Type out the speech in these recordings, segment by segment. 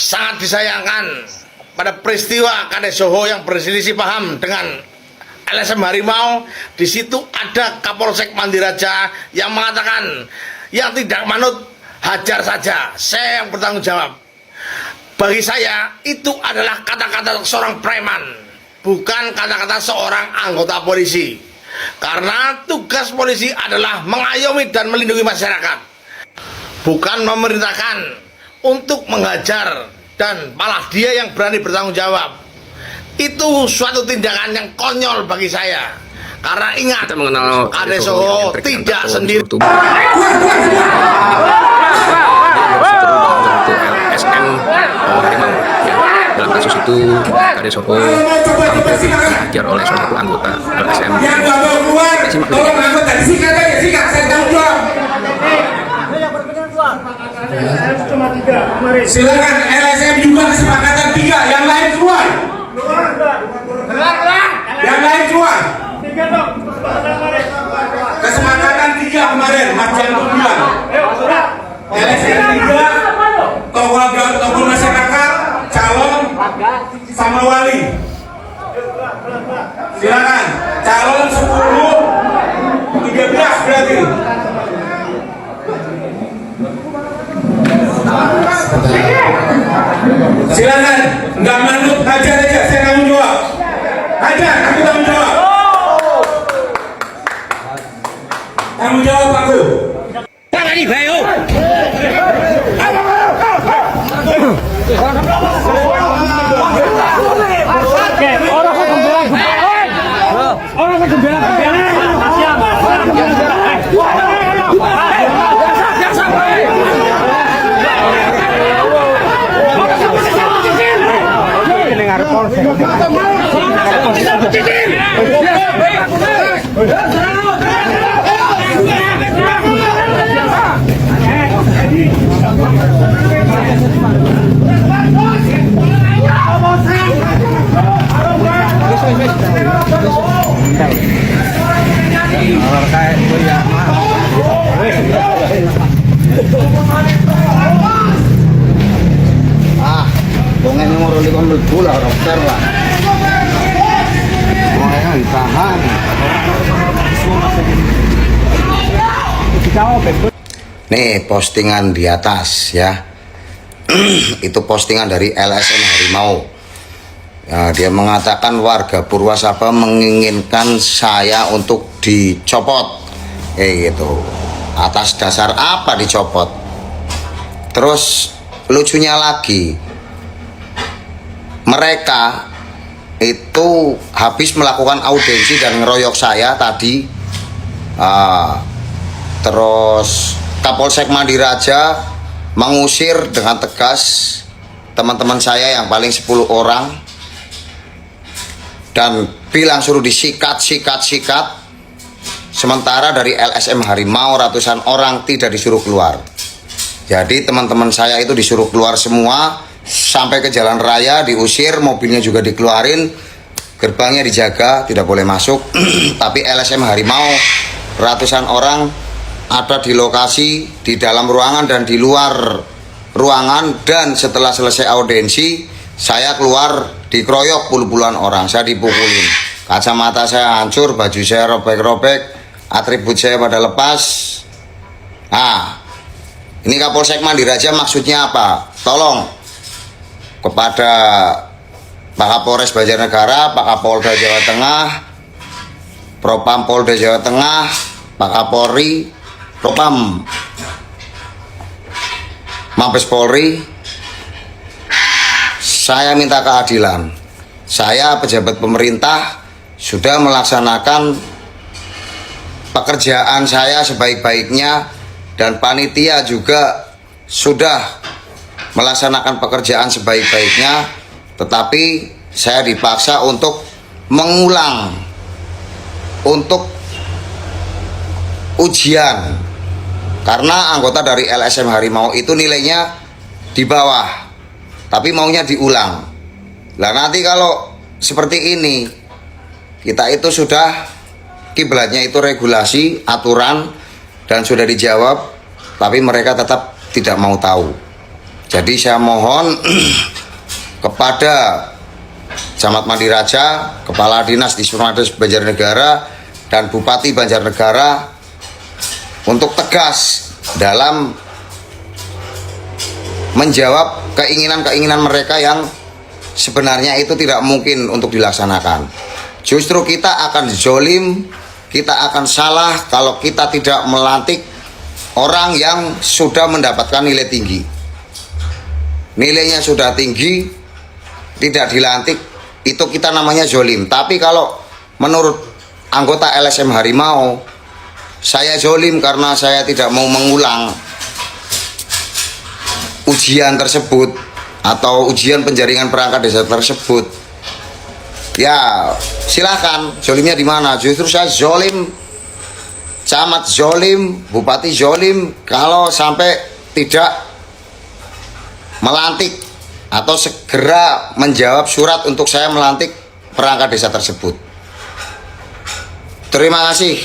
sangat disayangkan pada peristiwa Kades Soho yang berselisih paham dengan LSM Harimau. Di situ ada Kapolsek Mandiraja yang mengatakan yang tidak manut hajar saja, saya yang bertanggung jawab. Bagi saya itu adalah kata-kata seorang preman, bukan kata-kata seorang anggota polisi. Karena tugas polisi adalah mengayomi dan melindungi masyarakat, bukan memerintahkan untuk menghajar, dan malah dia yang berani bertanggung jawab. Itu suatu tindakan yang konyol bagi saya. Karena ingat, Kades Soho tidak sendiri. LSM Harimau ya. Dalam kasus itu Kades Soho hampir dihajar oleh salah satu anggota LSM. Silakan LSM juga kesepakatan 3, yang lain keluar. Yang lain keluar. Kesepakatan 3 kemarin Mas Jantung bilang. LSM 3, tokoh masyarakat, calon sama wali. Silakan, calon 10, 13 berarti. Silakan, nggak manut, hajar aja, saya tanggung jawab. Hajar, aku tanggung jawab. Tanggung jawab aku. Jangan dibayo. Bongen yang mau roli kon mlebu lah dokter lah. Mulai ditahan. Nih postingan di atas ya. Itu postingan dari LSM Harimau. Ya, dia mengatakan warga Purwasaba menginginkan saya untuk dicopot. Kayak gitu. Atas dasar apa dicopot? Terus lucunya lagi, mereka itu habis melakukan audiensi dan ngeroyok saya tadi. Terus Kapolsek Mandiraja mengusir dengan tegas teman-teman saya yang paling 10 orang dan bilang suruh disikat. Sementara dari LSM Harimau ratusan orang tidak disuruh keluar. Jadi teman-teman saya itu disuruh keluar semua sampai ke jalan raya, diusir, mobilnya juga dikeluarin, gerbangnya dijaga, tidak boleh masuk. Tapi LSM Harimau ratusan orang ada di lokasi, di dalam ruangan dan di luar ruangan. Dan setelah selesai audiensi, saya keluar dikeroyok puluhan orang, saya dipukulin, kacamata saya hancur, baju saya robek-robek, atribut saya pada lepas. Ini Kapolsek Mandiraja maksudnya apa? Tolong kepada Pak Kapolres Banjarnegara, Pak Kapolda Jawa Tengah, Propam Polda Jawa Tengah, Pak Kapolri, Propam Mabes Polri, saya minta keadilan. Saya pejabat pemerintah sudah melaksanakan pekerjaan saya sebaik-baiknya, dan panitia juga sudah melaksanakan pekerjaan sebaik-baiknya, tetapi saya dipaksa untuk mengulang untuk ujian karena anggota dari LSM Harimau itu nilainya di bawah, tapi maunya diulang. Lah nanti kalau seperti ini, kita itu sudah kiblatnya itu regulasi, aturan, dan sudah dijawab, tapi mereka tetap tidak mau tahu. Jadi saya mohon kepada Camat Mandiraja, Kepala Dinas di Surnadas Banjarnegara, dan Bupati Banjarnegara untuk tegas dalam menjawab keinginan-keinginan mereka yang sebenarnya itu tidak mungkin untuk dilaksanakan. Justru kita akan zolim, kita akan salah kalau kita tidak melantik orang yang sudah mendapatkan nilai tinggi. Nilainya sudah tinggi, tidak dilantik, itu kita namanya zolim. Tapi kalau menurut anggota LSM Harimau, saya zolim karena saya tidak mau mengulang ujian tersebut atau ujian penjaringan perangkat desa tersebut. Ya silahkan, zolimnya di mana? Justru saya zolim, camat zolim, bupati zolim kalau sampai tidak melantik atau segera menjawab surat untuk saya melantik perangkat desa tersebut. Terima kasih.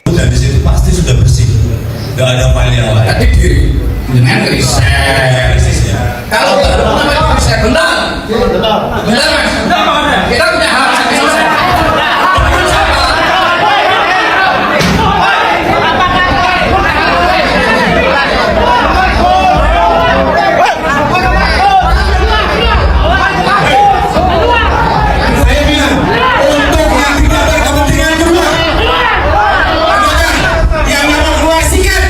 Dan di situ pasti sudah bersih, nggak ada file yang lain. Tapi diri dengan riset. Kalau namanya riset benar, benar mas. Kita punya hak sampai selesai. Saya bilang untuk yang tidak berkepentingan keluar. Yang mau keluar sikat.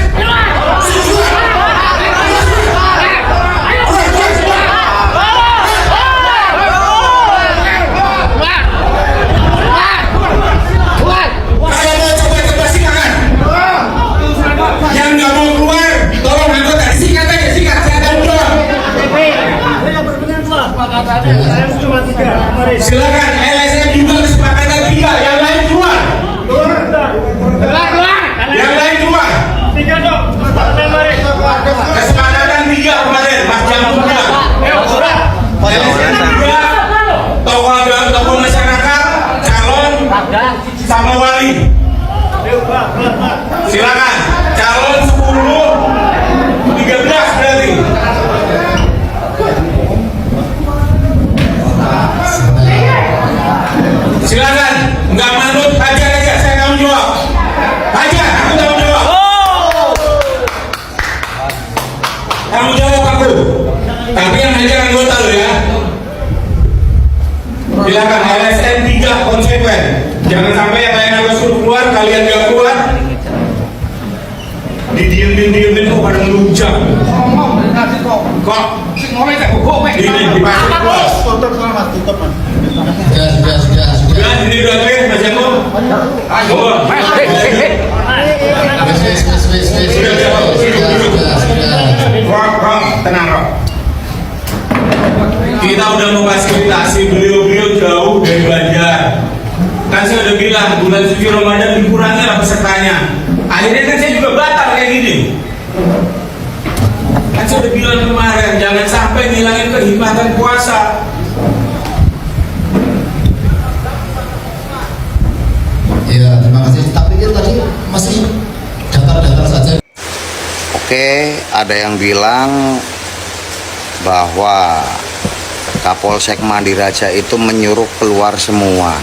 Kalau mau coba-coba silakan. Yang nggak mau keluar, tolong anggota disikat aja, sikat. Saya tanggung jawab. Silakan, LSM juga kesepakatan 3, yang lain keluar. Yang lain keluar. Kesepakatan 3 kemarin, Mas Jamu bilang. LSM 2, tokoh masyarakat, calon, sama wali. Silakan, calon 10, 13 berarti. Silakan, nggak manut, hajar aja, saya tanggung jawab. Hajar, aku tanggung jawab. Tanggung jawab aku. Tapi yang hajar anggota lo ya. Silakan, LSM 3 konsekuen. Jangan sampai yang lain aku suruh keluar, kalian nggak keluar. Didiemin kok pada ngelunjak. Kok? Ini dipasang bos. Sudah, ini udah clear, Mas Jamu. Rok, tenang Rok. Kita udah memfasilitasi beliau-beliau jauh dari Banjar. Kan saya udah bilang bulan suci Ramadan dikurangi lah pesertanya. Akhirnya kan saya juga batal kayak gini. Kan saya udah bilang kemarin jangan sampai ngilangin kehikmatan puasa. Ya, terima kasih. Tapi itu tadi masih datar-datar saja. Oke, ada yang bilang bahwa Kapolsek Mandiraja itu menyuruh keluar semua.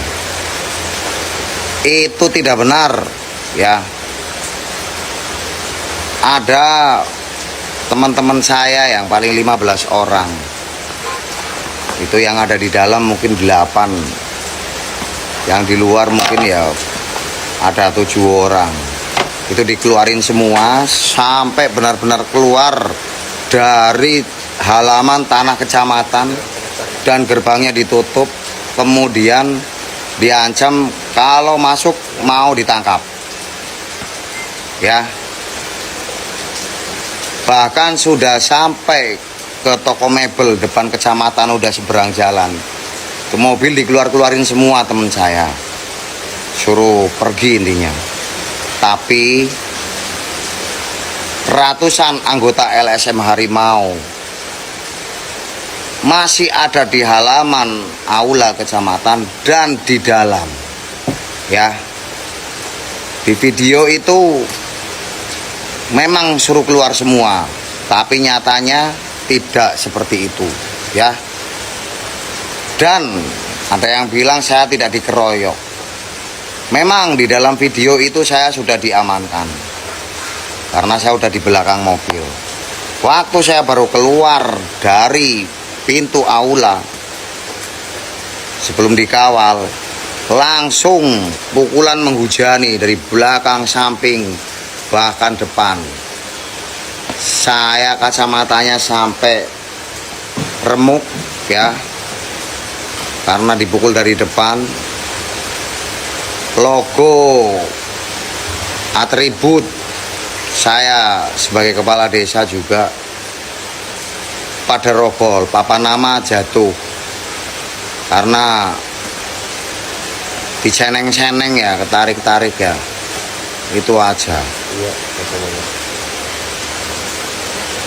Itu tidak benar, ya. Ada teman-teman saya yang paling 15 orang. Itu yang ada di dalam mungkin 8. Yang di luar mungkin ya ada 7 orang. Itu dikeluarin semua sampai benar-benar keluar dari halaman tanah kecamatan dan gerbangnya ditutup, kemudian diancam kalau masuk mau ditangkap. Ya. Bahkan sudah sampai ke toko mebel depan kecamatan udah seberang jalan. Ke mobil dikeluarin semua teman saya. Suruh pergi intinya. Tapi ratusan anggota LSM Harimau masih ada di halaman aula kecamatan dan di dalam. Ya. Di video itu memang suruh keluar semua, tapi nyatanya tidak seperti itu ya. Dan ada yang bilang saya tidak dikeroyok. Memang di dalam video itu saya sudah diamankan karena saya sudah di belakang mobil. Waktu saya baru keluar dari pintu aula sebelum dikawal, langsung pukulan menghujani dari belakang, samping, bahkan depan. Saya kacamatanya sampai remuk ya, karena dipukul dari depan. Logo atribut saya sebagai kepala desa juga pada roboh, papan nama jatuh karena diceneng-ceneng ya, ketarik-tarik ya, itu aja.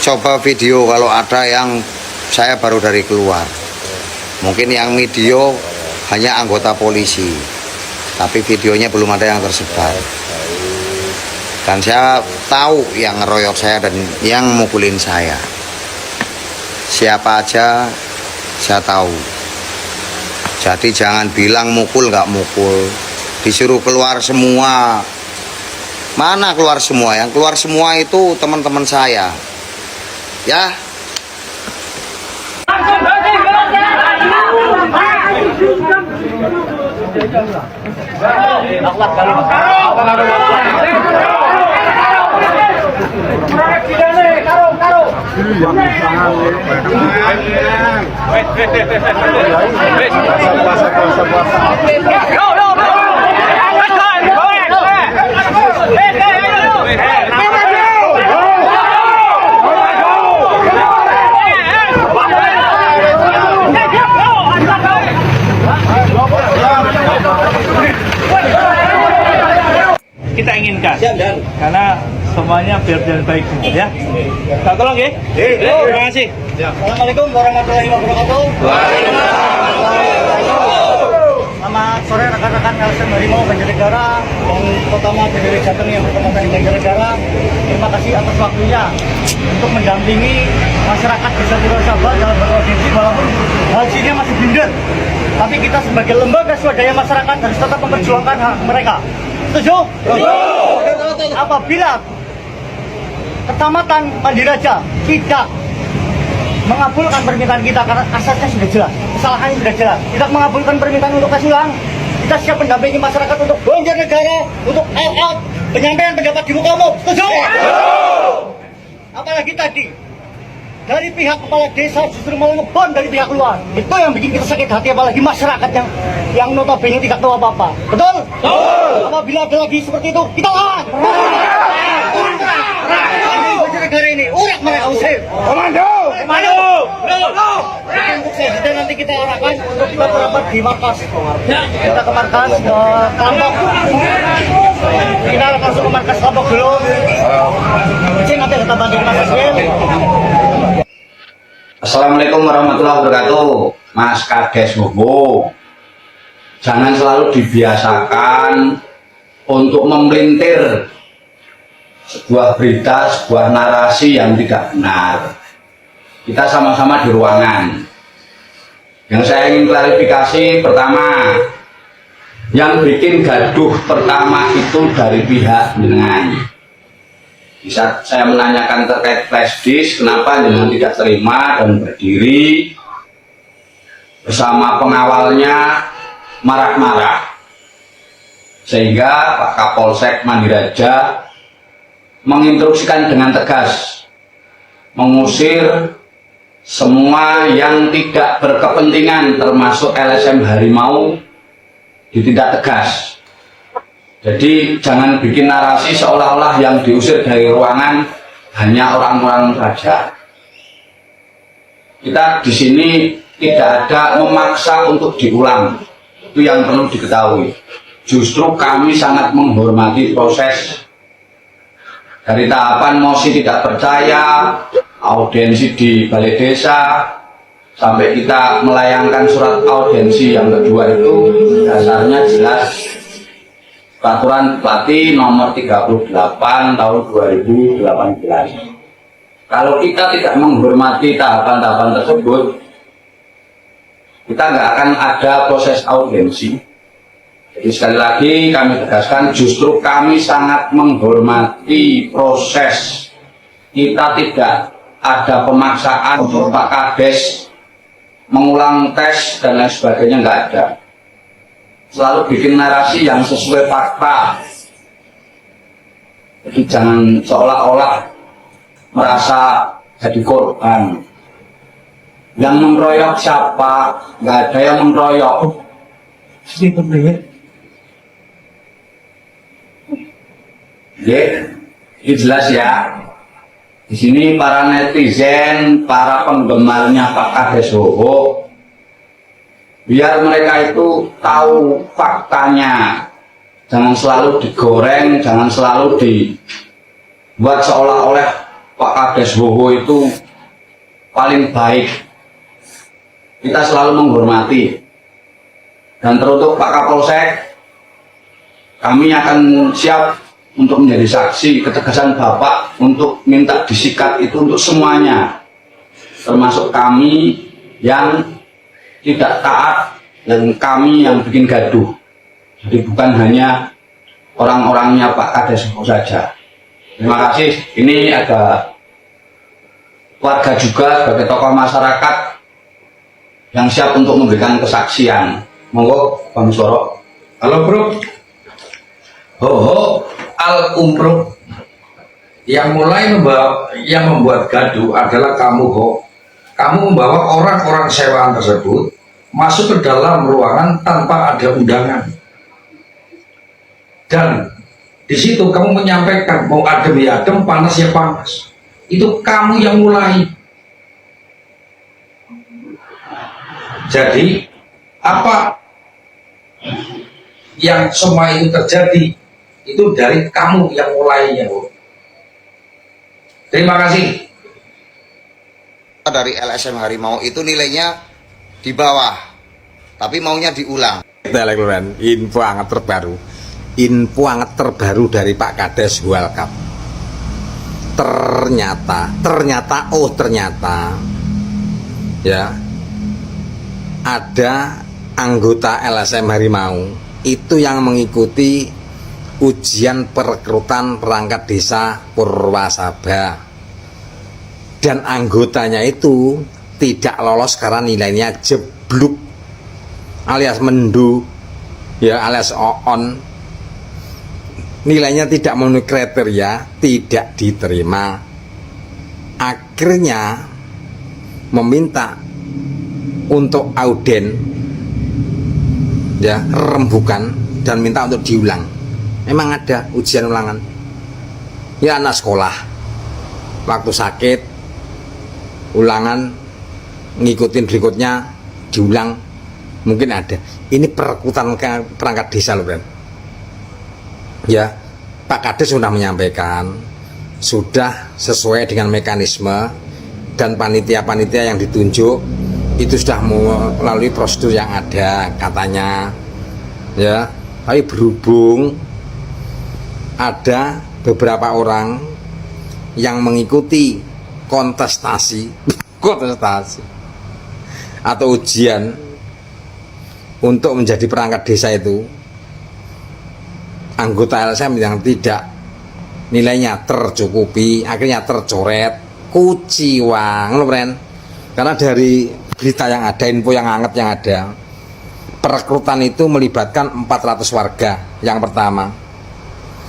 Coba video kalau ada yang saya baru dari keluar, mungkin yang video hanya anggota polisi, tapi videonya belum ada yang tersebar. Dan saya tahu yang ngeroyok saya dan yang mukulin saya. Siapa aja saya tahu. Jadi jangan bilang mukul nggak mukul. Disuruh keluar semua. Mana keluar semua? Yang keluar semua itu teman-teman saya. Ya. Kita inginkan karena semuanya biar jalan baik semua ya. Kita tolong ya. Terima kasih. Assalamualaikum warahmatullahi wabarakatuh. Selamat sore rekan-rekan LSM Harimau Banjarnegara dan terutama PDW Jateng yang berkembang di Banjarnegara. Terima kasih atas waktunya untuk mendampingi masyarakat Desa Pura Sabah dalam berkoordinasi walaupun hasilnya masih blunder. Tapi kita sebagai lembaga swadaya masyarakat harus tetap memperjuangkan hak mereka. Setuju? Apabila Kecamatan Mandiraja tidak mengabulkan permintaan kita karena asasnya sudah jelas, kesalahannya sudah jelas, tidak mengabulkan permintaan untuk kasih uang, kita siap mendampingi masyarakat untuk Banjarnegara, untuk all out penyampaian pendapat di muka umum. Setuju? Apalagi tadi dari pihak kepala desa justru mau ngebon dari pihak luar. Itu yang bikin kita sakit hati, apalagi masyarakat yang notabene tidak tahu apa-apa. Betul? Apabila ada lagi seperti itu, kita lawan. Negara ini urak mereka usir. Komando. Untuk selanjutnya nanti kita arahkan untuk kita berapat di markas. Kita ke markas kelompok. Kita langsung ke markas kelompok dulu. Nanti kita bantu di markas. Assalamualaikum warahmatullahi wabarakatuh. Mas Kades Bobo, jangan selalu dibiasakan untuk memelintir sebuah berita, sebuah narasi yang tidak benar. Kita sama-sama di ruangan. Yang saya ingin klarifikasi, pertama, yang bikin gaduh pertama itu dari pihak jenengan. Di saat saya menanyakan terkait flash disk, kenapa jenengan tidak terima dan berdiri bersama pengawalnya marah-marah, sehingga Pak Kapolsek Mandiraja menginstruksikan dengan tegas mengusir semua yang tidak berkepentingan termasuk LSM Harimau, ditindak tegas. Jadi jangan bikin narasi seolah-olah yang diusir dari ruangan hanya orang-orang saja. Kita di sini tidak ada memaksa untuk diulang. Itu yang perlu diketahui. Justru kami sangat menghormati proses dari tahapan mosi tidak percaya, audiensi di balai desa, sampai kita melayangkan surat audiensi yang kedua itu dasarnya jelas. Peraturan Bupati nomor 38 tahun 2018. Kalau kita tidak menghormati tahapan-tahapan tersebut, kita nggak akan ada proses audiensi. Jadi sekali lagi kami tegaskan, justru kami sangat menghormati proses. Kita tidak ada pemaksaan untuk Pak Kades mengulang tes dan lain sebagainya, nggak ada. Selalu bikin narasi yang sesuai fakta. Jadi jangan seolah-olah merasa jadi korban. Yang mengeroyok siapa? Nggak ada yang mengeroyok. Ya, ini jelas ya. Di sini para netizen, para penggemarnya Pak Kades Hoho, biar mereka itu tahu faktanya. Jangan selalu digoreng, jangan selalu dibuat seolah-olah Pak Kades Hoho itu paling baik. Kita selalu menghormati. Dan teruntuk Pak Kapolsek, kami akan siap untuk menjadi saksi ketegasan Bapak untuk minta disikat itu untuk semuanya, termasuk kami yang tidak taat dan kami yang bikin gaduh. Jadi bukan hanya orang-orangnya Pak Kades saja. Terima kasih. Ini ada warga juga sebagai tokoh masyarakat yang siap untuk memberikan kesaksian. Monggo Bang Soro. Halo bro. Hoho al umroh yang membuat gaduh adalah kamu, Ho. Kamu membawa orang-orang sewaan tersebut masuk ke dalam ruangan tanpa ada undangan, dan di situ kamu menyampaikan mau adem ya adem, panas ya panas. Itu kamu yang mulai. Jadi apa yang semua itu terjadi itu dari kamu yang mulainya. Terima kasih. Dari LSM Harimau itu nilainya di bawah, tapi maunya diulang. Info hangat terbaru dari Pak Kades Walkap. Ternyata ya ada anggota LSM Harimau itu yang mengikuti ujian perekrutan perangkat desa Purwasaba, dan anggotanya itu tidak lolos karena nilainya jeblok alias mendu ya, alias on, nilainya tidak memenuhi kriteria, tidak diterima. Akhirnya meminta untuk auden ya, rembukan, dan minta untuk diulang. Memang ada ujian ulangan ya, anak sekolah waktu sakit ulangan ngikutin berikutnya diulang, mungkin ada. Ini perekrutan perangkat desa loh, Ben. Ya, Pak Kades sudah menyampaikan, sudah sesuai dengan mekanisme, dan panitia-panitia yang ditunjuk itu sudah melalui prosedur yang ada katanya ya. Tapi berhubung ada beberapa orang yang mengikuti kontestasi atau ujian untuk menjadi perangkat desa itu, anggota LSM yang tidak nilainya tercukupi, akhirnya tercoret, kuciwang loh, Ren. Karena dari berita yang ada, info yang hangat yang ada, perekrutan itu melibatkan 400 warga yang pertama,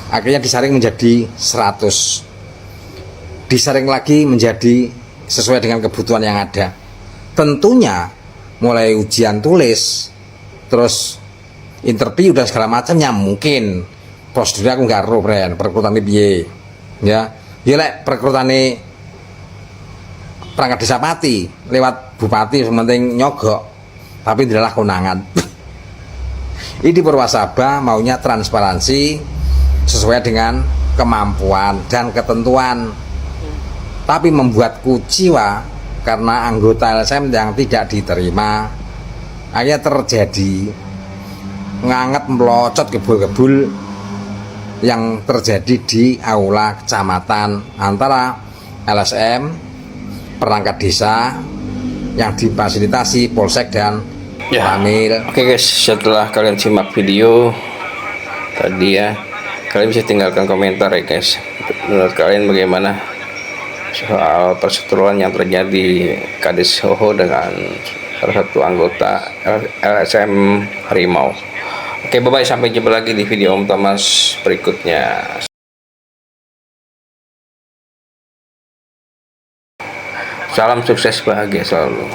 akhirnya disaring menjadi 100, disaring lagi menjadi sesuai dengan kebutuhan yang ada. Tentunya mulai ujian tulis, terus interview dan segala macamnya, mungkin prosedurnya aku nggak tahu, Ren, perekrutan piye ya. Ya lek perekrutan perangkat desa pati lewat bupati sementing nyogok, tapi adalah konangan. Ini di Purwasaba maunya transparansi sesuai dengan kemampuan dan ketentuan, tapi membuat kuciwa karena anggota LSM yang tidak diterima, akhirnya terjadi nganget melocot kebul-kebul yang terjadi di aula kecamatan antara LSM, perangkat desa yang difasilitasi Polsek dan Ramil. Oke guys, setelah kalian simak video tadi ya, kalian bisa tinggalkan komentar ya guys. Menurut kalian bagaimana soal perseteruan yang terjadi Kades Soho dengan salah satu anggota LSM Harimau. Oke, bye-bye, sampai jumpa lagi di video Om Thomas berikutnya. Salam sukses bahagia selalu.